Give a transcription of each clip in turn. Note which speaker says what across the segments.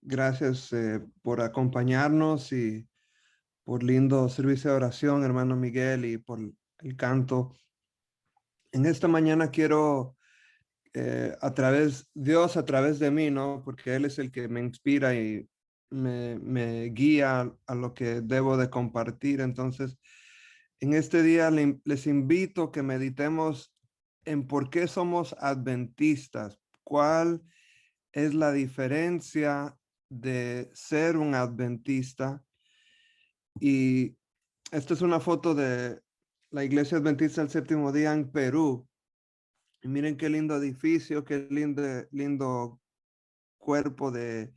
Speaker 1: Gracias por acompañarnos y por lindo servicio de oración, hermano Miguel, y por el canto. En esta mañana quiero, Dios a través de mí, ¿no? Porque Él es el que me inspira y me guía a lo que debo de compartir. Entonces, en este día les invito que meditemos en por qué somos adventistas, cuál es la diferencia de ser un adventista. Y esta es una foto de la Iglesia Adventista del Séptimo Día en Perú. Y miren qué lindo edificio, qué lindo cuerpo de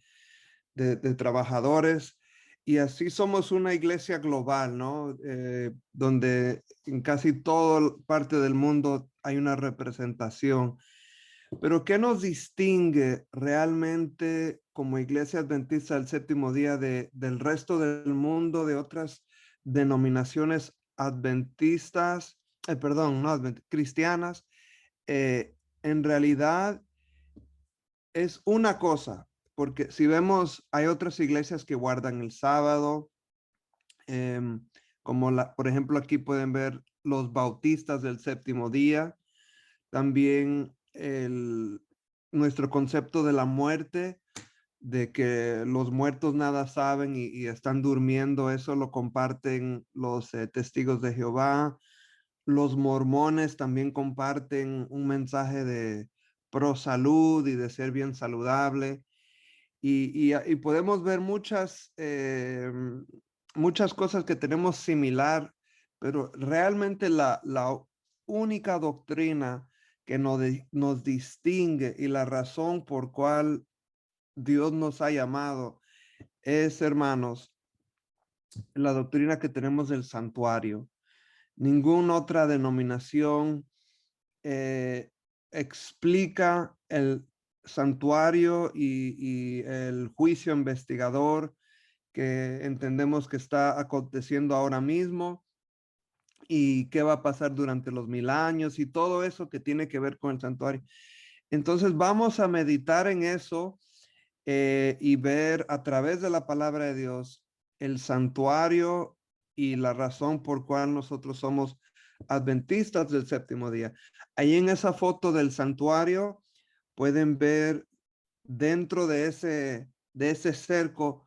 Speaker 1: trabajadores. Y así somos una iglesia global, ¿no? Donde en casi toda parte del mundo hay una representación. Pero ¿qué nos distingue realmente como Iglesia Adventista del Séptimo Día del resto del mundo, de otras denominaciones adventistas, perdón, no cristianas? En realidad es una cosa, porque si vemos, hay otras iglesias que guardan el sábado, em, por ejemplo, aquí pueden ver los bautistas del Séptimo Día. También nuestro concepto de la muerte, de que los muertos nada saben y están durmiendo, eso lo comparten los testigos de Jehová. Los mormones también comparten un mensaje de pro salud y de ser bien saludable. Y podemos ver muchas cosas que tenemos similar, pero realmente la única doctrina que nos distingue y la razón por cual Dios nos ha llamado es, hermanos, la doctrina que tenemos del santuario. Ninguna otra denominación eh, explica el santuario y el juicio investigador que entendemos que está aconteciendo ahora mismo y qué va a pasar durante los 1000 años y todo eso que tiene que ver con el santuario. Entonces vamos a meditar en eso y ver a través de la palabra de Dios el santuario y la razón por cual nosotros somos adventistas del séptimo día. Ahí en esa foto del santuario pueden ver dentro de ese cerco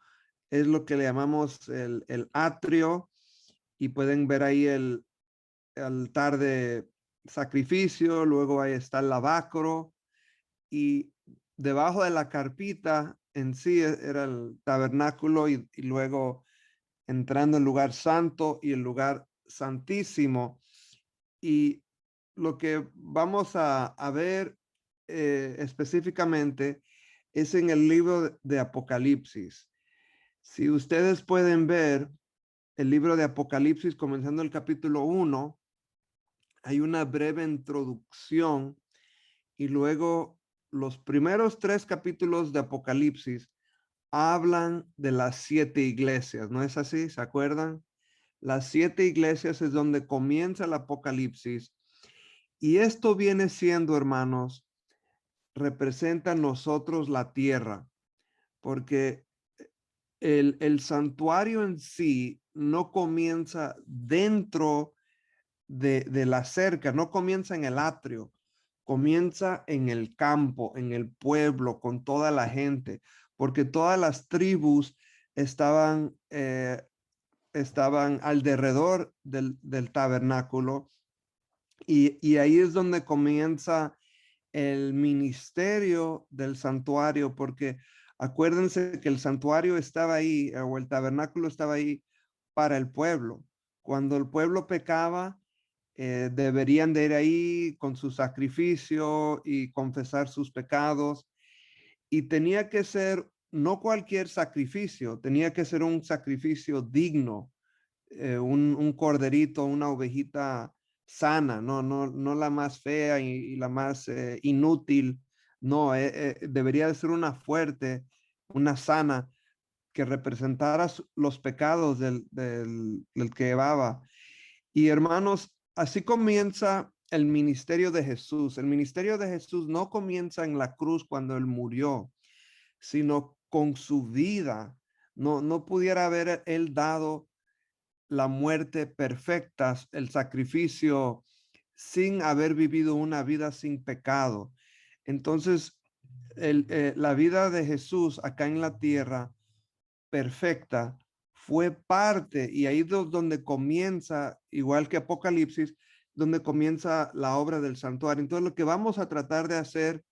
Speaker 1: es lo que le llamamos el atrio, y pueden ver ahí el altar de sacrificio, luego ahí está el lavacro, y debajo de la carpita en sí era el tabernáculo, y luego entrando el lugar santo y el lugar santísimo. Y lo que vamos a ver específicamente es en el libro de Apocalipsis. Si ustedes pueden ver el libro de Apocalipsis, comenzando el capítulo 1, hay una breve introducción y luego los primeros 3 capítulos de Apocalipsis hablan de las 7 iglesias, ¿no es así? ¿Se acuerdan? Las 7 iglesias es donde comienza el Apocalipsis, y esto viene siendo, hermanos, representa a nosotros la tierra, porque el santuario en sí no comienza dentro de la cerca, no comienza en el atrio, comienza en el campo, en el pueblo, con toda la gente, porque todas las tribus estaban, estaban alrededor del tabernáculo, y ahí es donde comienza el ministerio del santuario, porque acuérdense que el santuario estaba ahí, o el tabernáculo estaba ahí para el pueblo. Cuando el pueblo pecaba, deberían de ir ahí con su sacrificio y confesar sus pecados. Y tenía que ser no cualquier sacrificio, tenía que ser un sacrificio digno, un corderito, una ovejita sana, no la más fea y la más inútil. No, debería de ser una fuerte, una sana, que representara los pecados del que llevaba. Y hermanos, así comienza el ministerio de Jesús. El ministerio de Jesús no comienza en la cruz cuando él murió, sino con su vida. No pudiera haber él dado la muerte perfecta, el sacrificio, sin haber vivido una vida sin pecado. Entonces, la vida de Jesús acá en la tierra perfecta fue parte, y ahí es donde comienza, igual que Apocalipsis, donde comienza la obra del santuario. Entonces, lo que vamos a tratar de hacer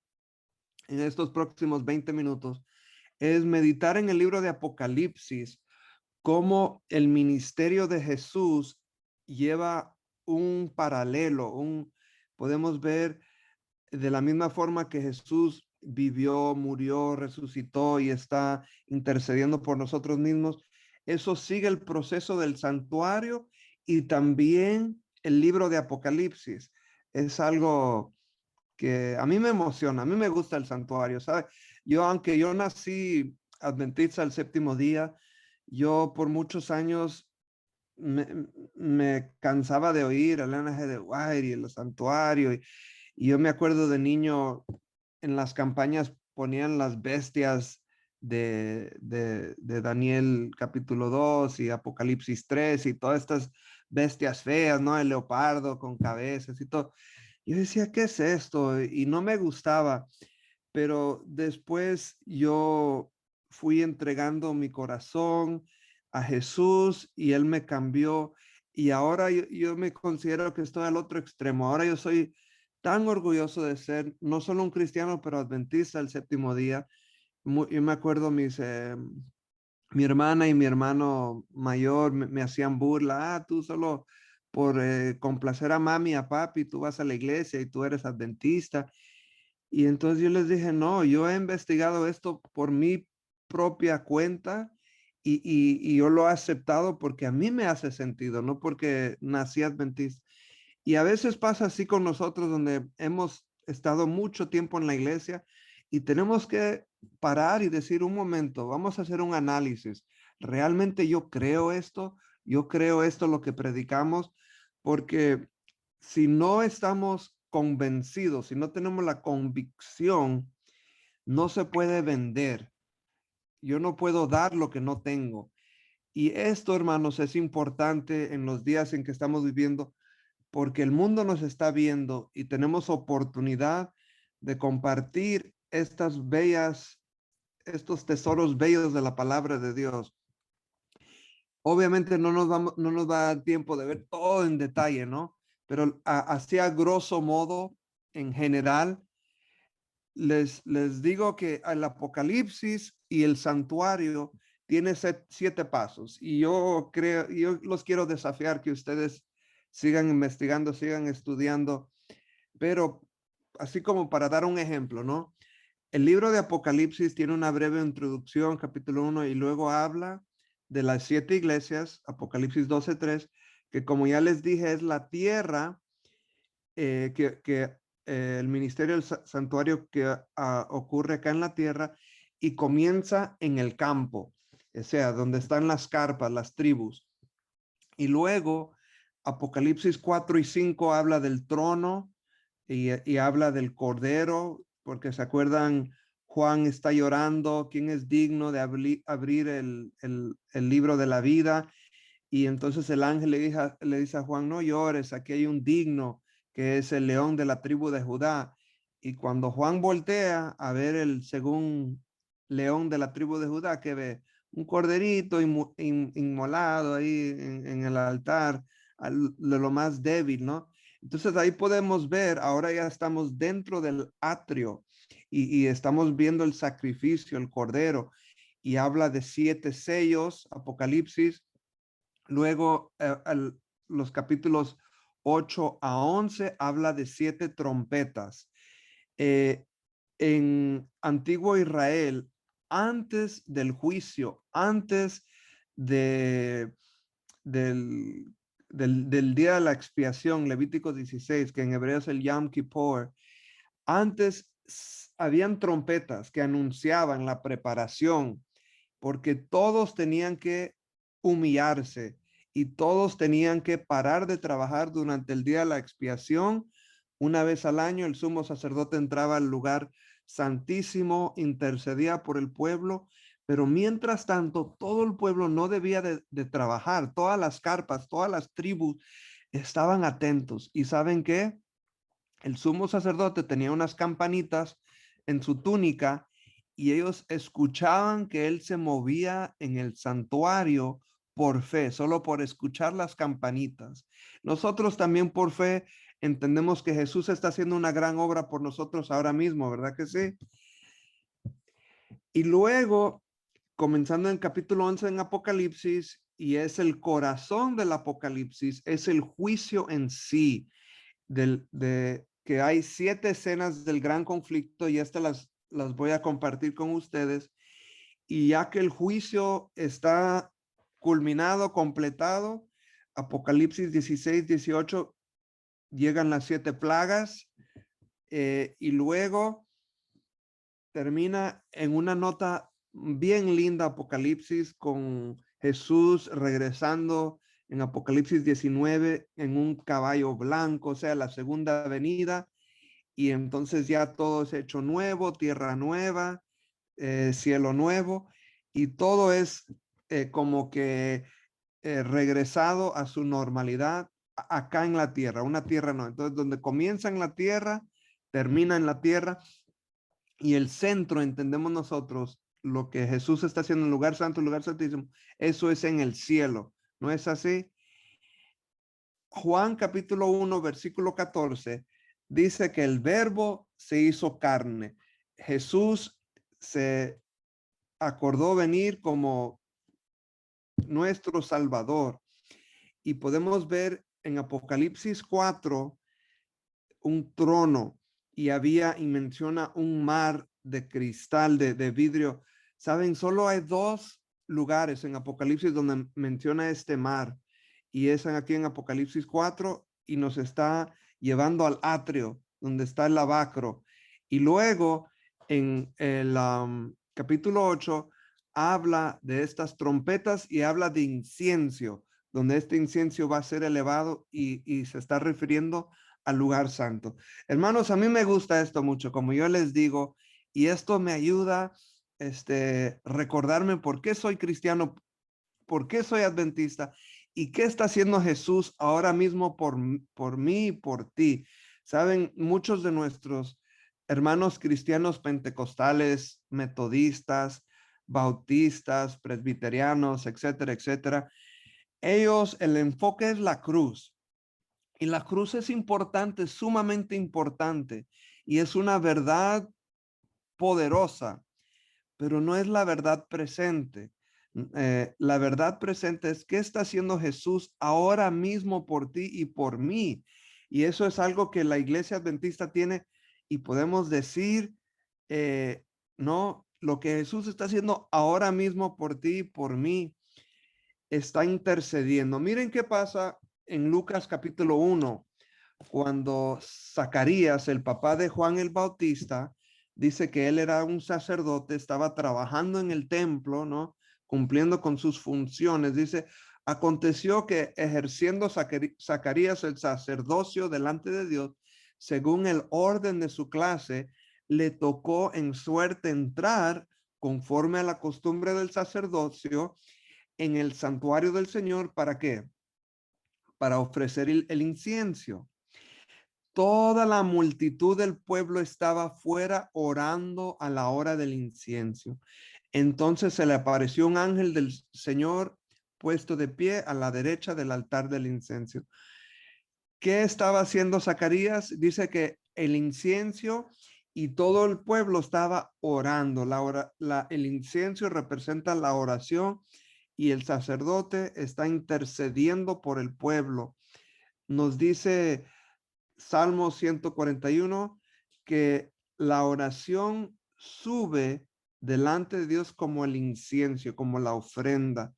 Speaker 1: en estos próximos 20 minutos es meditar en el libro de Apocalipsis, cómo el ministerio de Jesús lleva un paralelo, podemos ver de la misma forma que Jesús vivió, murió, resucitó y está intercediendo por nosotros mismos. Eso sigue el proceso del santuario y también el libro de Apocalipsis. Es algo que a mí me emociona, a mí me gusta el santuario, ¿sabe? Aunque yo nací adventista el séptimo día, yo por muchos años me, me cansaba de oír a Elena G. de White y el santuario. Y yo me acuerdo de niño, en las campañas ponían las bestias de Daniel capítulo 2 y Apocalipsis 3 y todas estas bestias feas, ¿no? El leopardo con cabezas y todo. Yo decía, ¿qué es esto? Y no me gustaba, pero después yo fui entregando mi corazón a Jesús y Él me cambió y ahora yo me considero que estoy al otro extremo. Ahora yo soy tan orgulloso de ser no solo un cristiano, pero adventista el séptimo día. Yo me acuerdo mi hermana y mi hermano mayor me hacían burla. Tú solo por complacer a mami y a papi, tú vas a la iglesia y tú eres adventista. Y entonces yo les dije, no, yo he investigado esto por mi propia cuenta y yo lo he aceptado porque a mí me hace sentido, no porque nací adventista. Y a veces pasa así con nosotros donde hemos estado mucho tiempo en la iglesia y tenemos que parar y decir un momento, vamos a hacer un análisis. ¿Realmente yo creo esto lo que predicamos? Porque si no estamos convencidos, si no tenemos la convicción, no se puede vender. Yo no puedo dar lo que no tengo. Y esto, hermanos, es importante en los días en que estamos viviendo, porque el mundo nos está viendo y tenemos oportunidad de compartir estos tesoros bellos de la palabra de Dios. Obviamente no nos va a dar tiempo de ver todo en detalle, ¿no? Pero así a grosso modo, en general, les digo que el Apocalipsis y el santuario tiene 7 pasos y yo los quiero desafiar que ustedes sigan investigando, sigan estudiando, pero así como para dar un ejemplo, ¿no? El libro de Apocalipsis tiene una breve introducción, capítulo 1, y luego habla de las 7 iglesias, Apocalipsis 12:3, que como ya les dije es la tierra el ministerio del santuario que ocurre acá en la tierra y comienza en el campo, o sea, donde están las carpas, las tribus. Y luego Apocalipsis 4 y 5 habla del trono y habla del cordero, porque se acuerdan, Juan está llorando, ¿quién es digno de abrir el libro de la vida? Y entonces el ángel le dice a Juan, no llores, aquí hay un digno que es el león de la tribu de Judá. Y cuando Juan voltea a ver el según león de la tribu de Judá, que ve un corderito inmolado ahí en el altar, de lo más débil, ¿no? Entonces ahí podemos ver, ahora ya estamos dentro del atrio y estamos viendo el sacrificio, el cordero, y habla de 7 sellos, Apocalipsis. Luego, los capítulos 8 a 11 habla de 7 trompetas. Eh, en Antiguo Israel, antes del juicio, antes de, del, del día de la expiación, Levítico 16, que en hebreo es el Yom Kippur, antes habían trompetas que anunciaban la preparación, porque todos tenían que humillarse y todos tenían que parar de trabajar durante el día de la expiación Una vez al año el sumo sacerdote entraba al lugar santísimo, intercedía por el pueblo, pero mientras tanto todo el pueblo no debía de trabajar. Todas las carpas, todas las tribus estaban atentos. ¿Y saben qué? El sumo sacerdote tenía unas campanitas en su túnica y ellos escuchaban que él se movía en el santuario por fe, solo por escuchar las campanitas. Nosotros también por fe entendemos que Jesús está haciendo una gran obra por nosotros ahora mismo, ¿verdad que sí? Y luego, comenzando en capítulo 11 en Apocalipsis, y es el corazón del Apocalipsis, es el juicio en sí de que hay 7 escenas del gran conflicto y estas las voy a compartir con ustedes. Y ya que el juicio está culminado, completado, Apocalipsis 16, 18, llegan las 7 plagas y luego termina en una nota bien linda Apocalipsis con Jesús regresando en Apocalipsis 19 en un caballo blanco, o sea, la segunda venida, y entonces ya todo es hecho nuevo, tierra nueva, cielo nuevo, y todo es como que regresado a su normalidad acá en la tierra, una tierra no. Entonces, donde comienza en la tierra, termina en la tierra, y el centro, entendemos nosotros, lo que Jesús está haciendo en el lugar santo, el lugar santísimo, eso es en el cielo, ¿no es así? Juan capítulo 1, versículo 14, dice que el verbo se hizo carne. Jesús se acordó venir como nuestro Salvador. Y podemos ver en Apocalipsis 4 un trono y había y menciona un mar de cristal, de vidrio. Saben, solo hay 2 lugares en Apocalipsis donde menciona este mar y es aquí en Apocalipsis 4 y nos está llevando al atrio donde está el lavacro. Y luego en el capítulo 8 habla de estas trompetas y habla de incienso, donde este incienso va a ser elevado y se está refiriendo al lugar santo. Hermanos, a mí me gusta esto mucho, como yo les digo, y esto me ayuda recordarme por qué soy cristiano, por qué soy adventista y qué está haciendo Jesús ahora mismo por mí y por ti. Saben, muchos de nuestros hermanos cristianos pentecostales, metodistas, bautistas, presbiterianos, etcétera, etcétera, ellos, el enfoque es la cruz. Y la cruz es importante, sumamente importante, y es una verdad poderosa, pero no es la verdad presente. La verdad presente es qué está haciendo Jesús ahora mismo por ti y por mí. Y eso es algo que la iglesia adventista tiene y podemos decir, no, lo que Jesús está haciendo ahora mismo por ti y por mí, está intercediendo. Miren qué pasa en Lucas capítulo 1 cuando Zacarías, el papá de Juan el Bautista, dice que él era un sacerdote, estaba trabajando en el templo, ¿no? Cumpliendo con sus funciones. Dice, aconteció que ejerciendo Zacarías el sacerdocio delante de Dios, según el orden de su clase, le tocó en suerte entrar conforme a la costumbre del sacerdocio en el santuario del Señor. ¿Para qué? Para ofrecer el incienso. Toda la multitud del pueblo estaba fuera orando a la hora del incienso. Entonces se le apareció un ángel del Señor puesto de pie a la derecha del altar del incienso. ¿Qué estaba haciendo Zacarías? Dice que el incienso y todo el pueblo estaba orando. El incienso representa la oración y el sacerdote está intercediendo por el pueblo. Nos dice Salmo 141, que la oración sube delante de Dios como el incienso, como la ofrenda.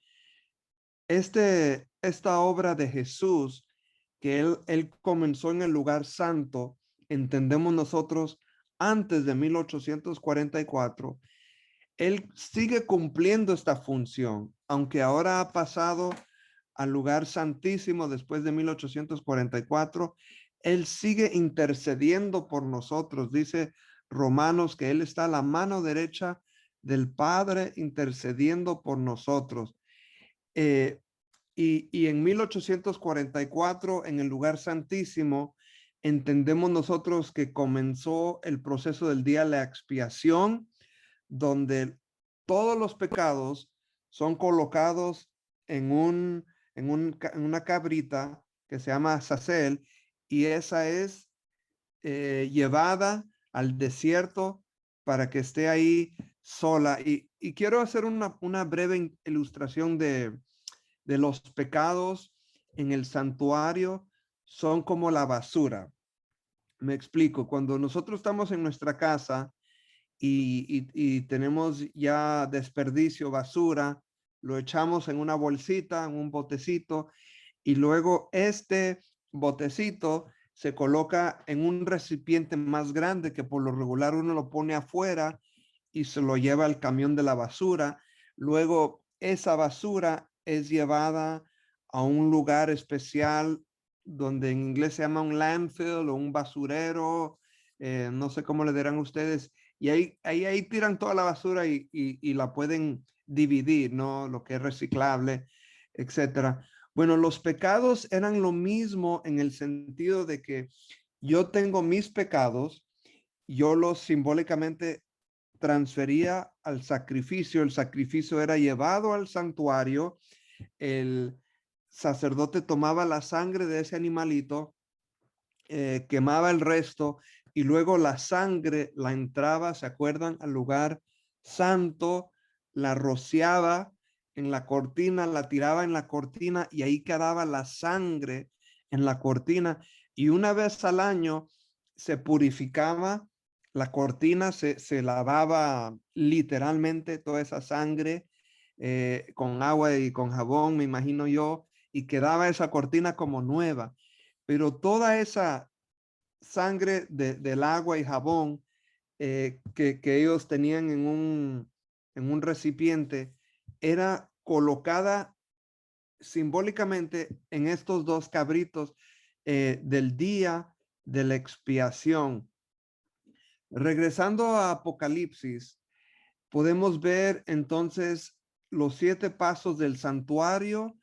Speaker 1: Esta obra de Jesús, que él comenzó en el lugar santo, entendemos nosotros antes de 1844, él sigue cumpliendo esta función, aunque ahora ha pasado al lugar santísimo después de 1844. Él sigue intercediendo por nosotros. Dice Romanos que Él está a la mano derecha del Padre intercediendo por nosotros. Eh, y en 1844, en el lugar santísimo, entendemos nosotros que comenzó el proceso del día de la expiación, donde todos los pecados son colocados en en una cabrita que se llama Azazel, y esa es llevada al desierto para que esté ahí sola. Y quiero hacer una breve ilustración de los pecados en el santuario. Son como la basura. Me explico. Cuando nosotros estamos en nuestra casa y tenemos ya desperdicio, basura, lo echamos en una bolsita, en un botecito, y luego este botecito se coloca en un recipiente más grande que por lo regular uno lo pone afuera y se lo lleva al camión de la basura. Luego esa basura es llevada a un lugar especial donde en inglés se llama un landfill o un basurero, no sé cómo le dirán ustedes, y ahí tiran toda la basura y la pueden dividir, ¿no? Lo que es reciclable, etcétera. Bueno, los pecados eran lo mismo en el sentido de que yo tengo mis pecados, yo los simbólicamente transfería al sacrificio, el sacrificio era llevado al santuario, el sacerdote tomaba la sangre de ese animalito, quemaba el resto y luego la sangre la entraba, ¿se acuerdan? Al lugar santo, la rociaba en la cortina, la tiraba en la cortina y ahí quedaba la sangre en la cortina. Y una vez al año se purificaba la cortina, se lavaba literalmente toda esa sangre con agua y con jabón, me imagino yo, y quedaba esa cortina como nueva. Pero toda esa sangre del agua y jabón que ellos tenían en un recipiente era colocada simbólicamente en estos dos cabritos del día de la expiación. Regresando a Apocalipsis, podemos ver entonces los 7 pasos del santuario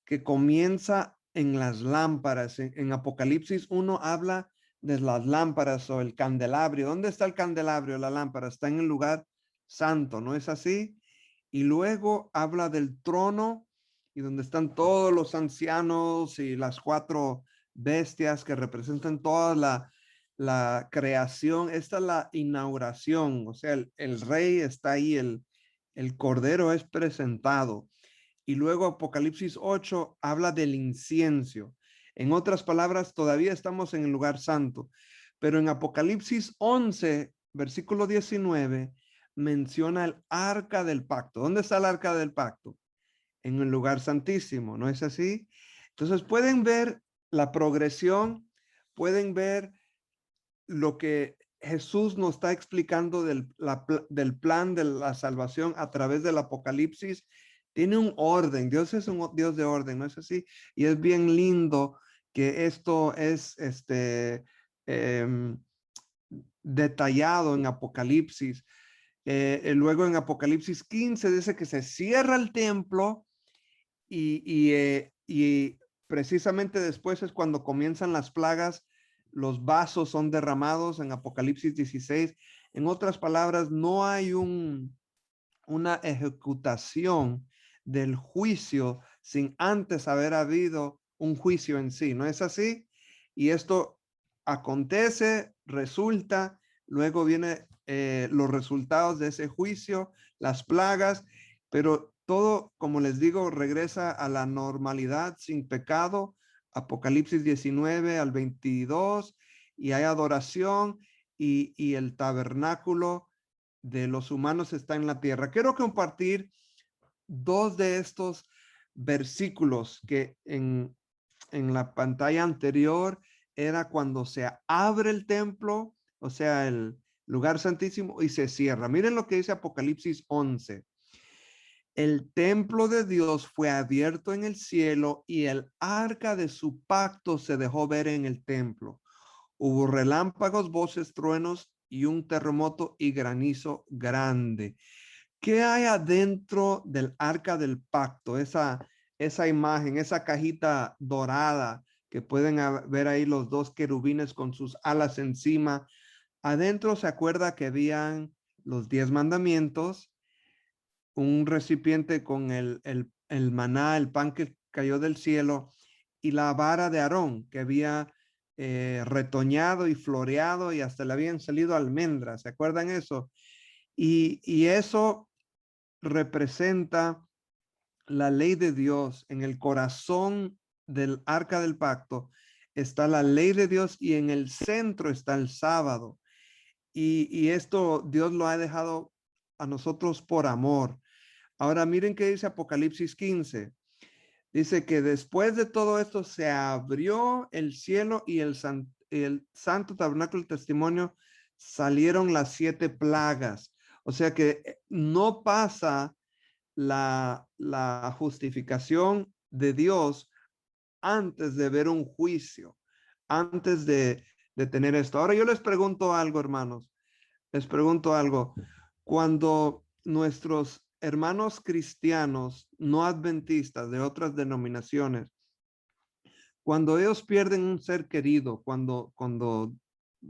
Speaker 1: que comienza en las lámparas. En Apocalipsis 1 habla de las lámparas o el candelabro. ¿Dónde está el candelabro? La lámpara está en el lugar santo, ¿no es así? Y luego habla del trono y donde están todos los ancianos y las 4 bestias que representan toda la creación. Esta es la inauguración, o sea, el rey está ahí, el cordero es presentado. Y luego Apocalipsis 8 habla del incienso. En otras palabras, todavía estamos en el lugar santo, pero en Apocalipsis 11, versículo 19, menciona el arca del pacto. ¿Dónde está el arca del pacto? En el lugar santísimo, ¿no es así? Entonces pueden ver la progresión, pueden ver lo que Jesús nos está explicando del plan de la salvación a través del Apocalipsis. Tiene un orden. Dios es un Dios de orden, ¿no es así? Y es bien lindo que esto es detallado en Apocalipsis. Luego en Apocalipsis 15 dice que se cierra el templo y precisamente después es cuando comienzan las plagas, los vasos son derramados en Apocalipsis 16. En otras palabras, no hay una ejecutación del juicio sin antes haber habido un juicio en sí, ¿no es así? Y esto acontece, resulta, luego viene los resultados de ese juicio, las plagas, pero todo, como les digo, regresa a la normalidad sin pecado. Apocalipsis 19 al 22, y hay adoración y el tabernáculo de los humanos está en la tierra. Quiero compartir 2 de estos versículos que en la pantalla anterior era cuando se abre el templo, o sea, el lugar santísimo, y se cierra. Miren lo que dice Apocalipsis 11. El templo de Dios fue abierto en el cielo y el arca de su pacto se dejó ver en el templo. Hubo relámpagos, voces, truenos y un terremoto y granizo grande. ¿Qué hay adentro del arca del pacto? Esa imagen, esa cajita dorada que pueden ver ahí los dos querubines con sus alas encima. Adentro se acuerda que habían los 10 mandamientos, un recipiente con el maná, el pan que cayó del cielo, y la vara de Aarón que había retoñado y floreado y hasta le habían salido almendras. ¿Se acuerdan eso? Y eso representa la ley de Dios. En el corazón del arca del pacto está la ley de Dios y en el centro está el sábado. Y esto Dios lo ha dejado a nosotros por amor. Ahora miren qué dice Apocalipsis 15. Dice que después de todo esto se abrió el cielo y el santo tabernáculo del testimonio, salieron las 7 plagas. O sea que no pasa la justificación de Dios antes de ver un juicio, antes de tener esto. Ahora yo les pregunto algo, hermanos. Les pregunto algo. Cuando nuestros hermanos cristianos no adventistas de otras denominaciones, cuando ellos pierden un ser querido, cuando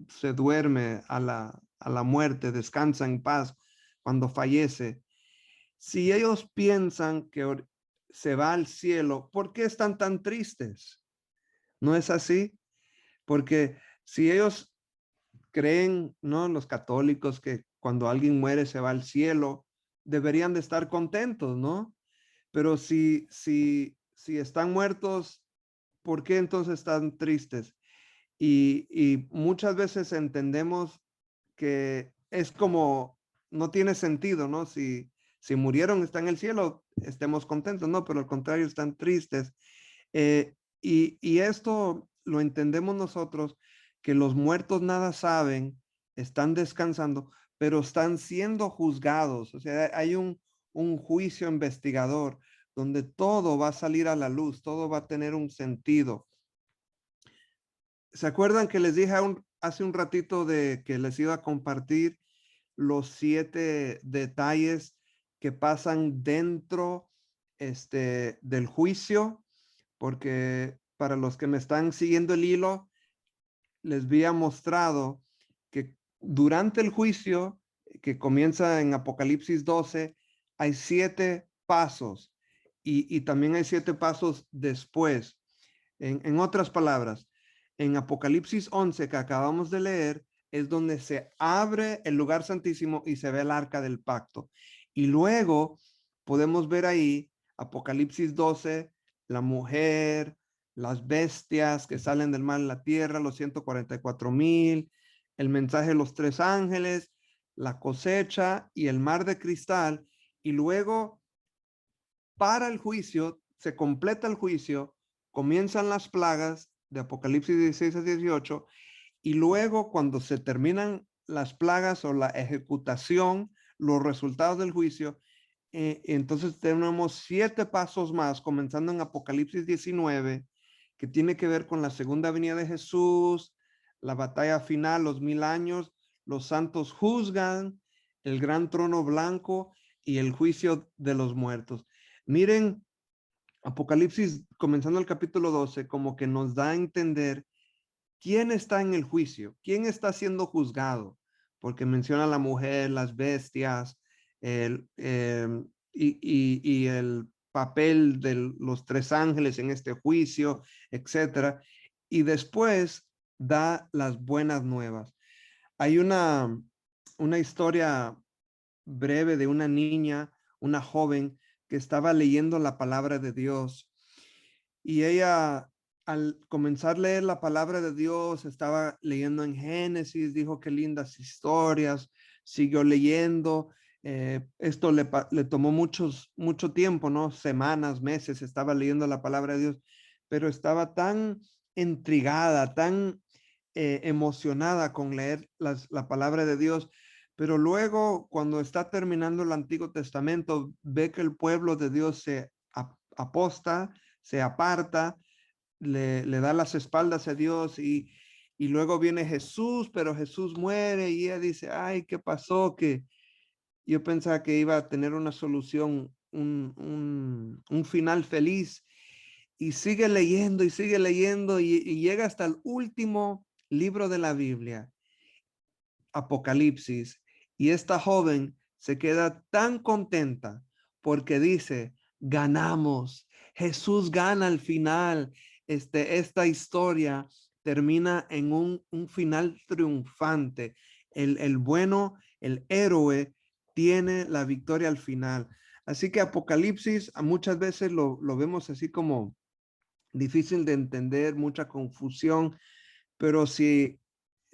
Speaker 1: se duerme a la muerte, descansa en paz, cuando fallece, si ellos piensan que se va al cielo, ¿por qué están tan tristes? ¿No es así? Porque si ellos creen, ¿no? Los católicos que cuando alguien muere se va al cielo, deberían de estar contentos, ¿no? Pero si están muertos, ¿por qué entonces están tristes? Y muchas veces entendemos que es como, no tiene sentido, ¿no? Si murieron, están en el cielo, estemos contentos, ¿no? Pero al contrario, están tristes. Y esto lo entendemos nosotros, que los muertos nada saben, están descansando, pero están siendo juzgados. O sea, hay un juicio investigador donde todo va a salir a la luz, todo va a tener un sentido. ¿Se acuerdan que les dije hace un ratito de que les iba a compartir los 7 detalles que pasan dentro del juicio? Porque para los que me están siguiendo el hilo, les había mostrado que durante el juicio que comienza en Apocalipsis 12, hay 7 pasos y también hay 7 pasos después. En otras palabras, en Apocalipsis 11 que acabamos de leer, es donde se abre el lugar santísimo y se ve el arca del pacto. Y luego podemos ver ahí, Apocalipsis 12, la mujer, las bestias que salen del mar en la tierra, los 144,000, el mensaje de los 3 ángeles, la cosecha y el mar de cristal. Y luego, para el juicio, se completa el juicio, comienzan las plagas de Apocalipsis 16 a 18, y luego cuando se terminan las plagas o la ejecutación, los resultados del juicio, entonces tenemos 7 pasos más, comenzando en Apocalipsis 19, que tiene que ver con la segunda venida de Jesús, la batalla final, los 1000 años, los santos juzgan, el gran trono blanco y el juicio de los muertos. Miren, Apocalipsis, comenzando el capítulo 12, como que nos da a entender quién está en el juicio, quién está siendo juzgado, porque menciona a la mujer, las bestias, el, y el papel de los 3 ángeles en este juicio, etcétera. Y después da las buenas nuevas. Hay una historia breve de una niña, una joven que estaba leyendo la palabra de Dios y ella al comenzar a leer la palabra de Dios, estaba leyendo en Génesis, dijo qué lindas historias, siguió leyendo. Esto le tomó mucho tiempo, ¿no? Semanas, meses, estaba leyendo la palabra de Dios, pero estaba tan intrigada, tan emocionada con leer la palabra de Dios. Pero luego, cuando está terminando el Antiguo Testamento, ve que el pueblo de Dios se aposta, se aparta, le da las espaldas a Dios y luego viene Jesús, pero Jesús muere y ella dice, ay, ¿qué pasó? Que yo pensaba que iba a tener una solución, un final feliz, y sigue leyendo y llega hasta el último libro de la Biblia, Apocalipsis, y esta joven se queda tan contenta porque dice, ganamos, Jesús gana al final. Esta historia termina en un final triunfante. El bueno, el héroe, tiene la victoria al final. Así que Apocalipsis muchas veces lo vemos así como difícil de entender, mucha confusión, pero si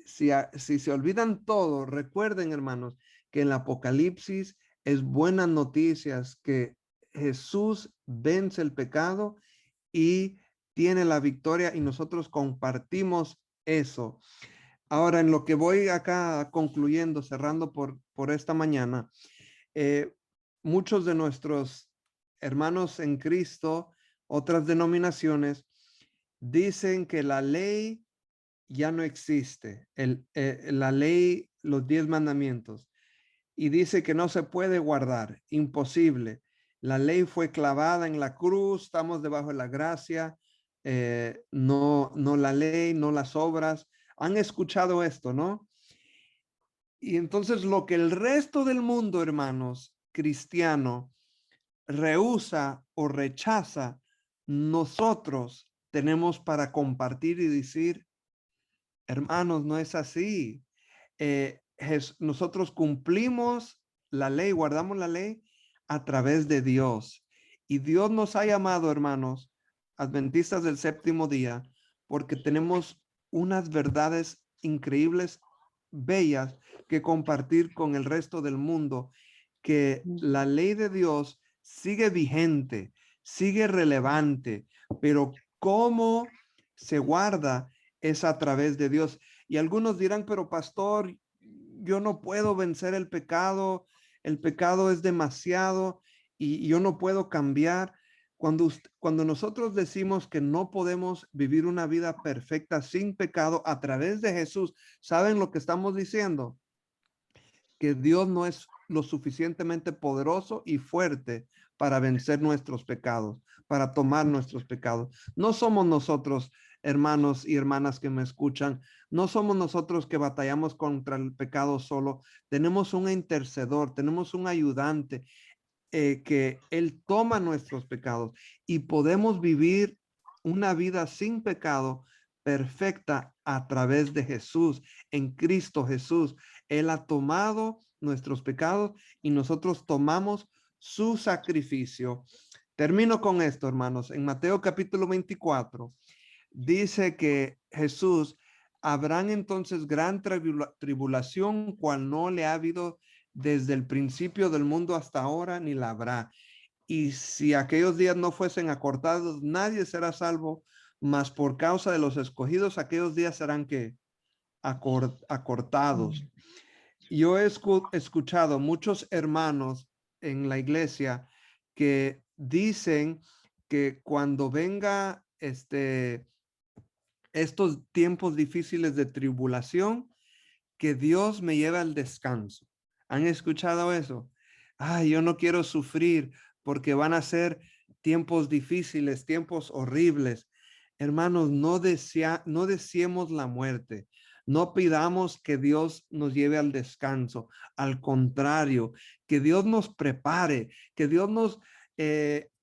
Speaker 1: se olvidan todo, recuerden, hermanos, que en el Apocalipsis es buenas noticias, que Jesús vence el pecado y tiene la victoria y nosotros compartimos eso. Ahora, en lo que voy acá concluyendo, cerrando por esta mañana, eh, muchos de nuestros hermanos en Cristo, otras denominaciones, dicen que la ley ya no existe, la ley, los 10 mandamientos, y dice que no se puede guardar, imposible. La ley fue clavada en la cruz, estamos debajo de la gracia, no la ley, no las obras. Han escuchado esto, ¿no? Y entonces lo que el resto del mundo, hermanos, cristiano, rehúsa o rechaza, nosotros tenemos para compartir y decir, hermanos, no es así. Nosotros cumplimos la ley, guardamos la ley a través de Dios. Y Dios nos ha llamado, hermanos, adventistas del séptimo día, porque tenemos unas verdades increíbles, bellas, que compartir con el resto del mundo, que la ley de Dios sigue vigente, sigue relevante, pero cómo se guarda es a través de Dios. Y algunos dirán, pero pastor, yo no puedo vencer el pecado es demasiado y yo no puedo cambiar. Cuando nosotros decimos que no podemos vivir una vida perfecta sin pecado a través de Jesús, ¿saben lo que estamos diciendo? Que Dios no es lo suficientemente poderoso y fuerte para vencer nuestros pecados, para tomar nuestros pecados. No somos nosotros, hermanos y hermanas que me escuchan, no somos nosotros que batallamos contra el pecado solo. Tenemos un intercedor, tenemos un ayudante, que Él toma nuestros pecados y podemos vivir una vida sin pecado perfecta a través de Jesús, en Cristo Jesús. Él ha tomado nuestros pecados y nosotros tomamos su sacrificio. Termino con esto, hermanos. En Mateo capítulo 24 dice que Jesús, habrán entonces gran tribulación, cual no le ha habido desde el principio del mundo hasta ahora, ni la habrá. Y si aquellos días no fuesen acortados, nadie será salvo, mas por causa de los escogidos, aquellos días serán que acortados. Yo he escuchado muchos hermanos en la iglesia que dicen que cuando venga estos tiempos difíciles de tribulación, que Dios me lleve al descanso. ¿Han escuchado eso? Ay, yo no quiero sufrir porque van a ser tiempos difíciles, tiempos horribles. Hermanos, no deseemos la muerte. No pidamos que Dios nos lleve al descanso. Al contrario, que Dios nos prepare, que Dios nos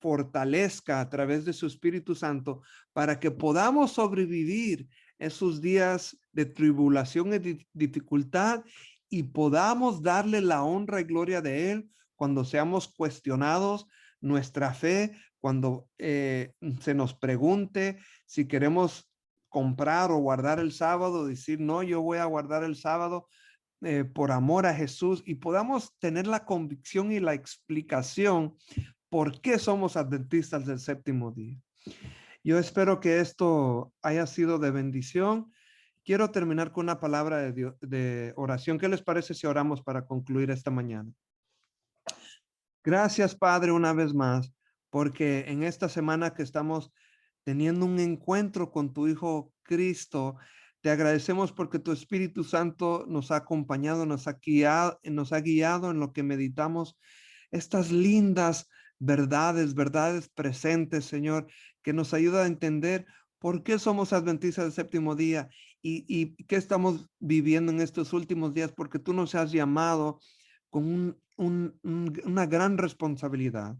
Speaker 1: fortalezca a través de su Espíritu Santo para que podamos sobrevivir esos días de tribulación y dificultad y podamos darle la honra y gloria de Él cuando seamos cuestionados nuestra fe, cuando se nos pregunte si queremos comprar o guardar el sábado, decir, no, yo voy a guardar el sábado por amor a Jesús, y podamos tener la convicción y la explicación por qué somos adventistas del séptimo día. Yo espero que esto haya sido de bendición. Quiero terminar con una palabra de oración. ¿Qué les parece si oramos para concluir esta mañana? Gracias, Padre, una vez más, porque en esta semana que estamos teniendo un encuentro con tu Hijo Cristo, Te agradecemos porque tu Espíritu Santo nos ha acompañado, nos ha guiado en lo que meditamos estas lindas verdades, verdades presentes, Señor, que nos ayuda a entender por qué somos adventistas del séptimo día y qué estamos viviendo en estos últimos días, porque tú nos has llamado con una gran responsabilidad.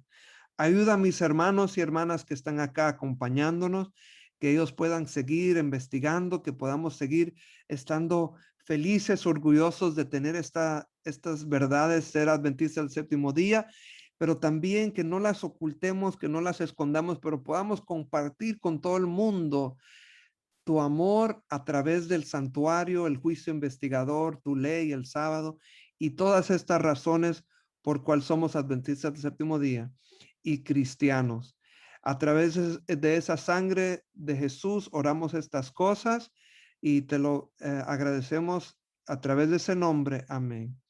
Speaker 1: Ayuda a mis hermanos y hermanas que están acá acompañándonos, que ellos puedan seguir investigando, que podamos seguir estando felices, orgullosos de tener estas verdades, ser adventistas del séptimo día, pero también que no las ocultemos, que no las escondamos, pero podamos compartir con todo el mundo tu amor a través del santuario, el juicio investigador, tu ley, el sábado y todas estas razones por cual somos adventistas del séptimo día y cristianos. A través de esa sangre de Jesús oramos estas cosas y te lo agradecemos a través de ese nombre. Amén.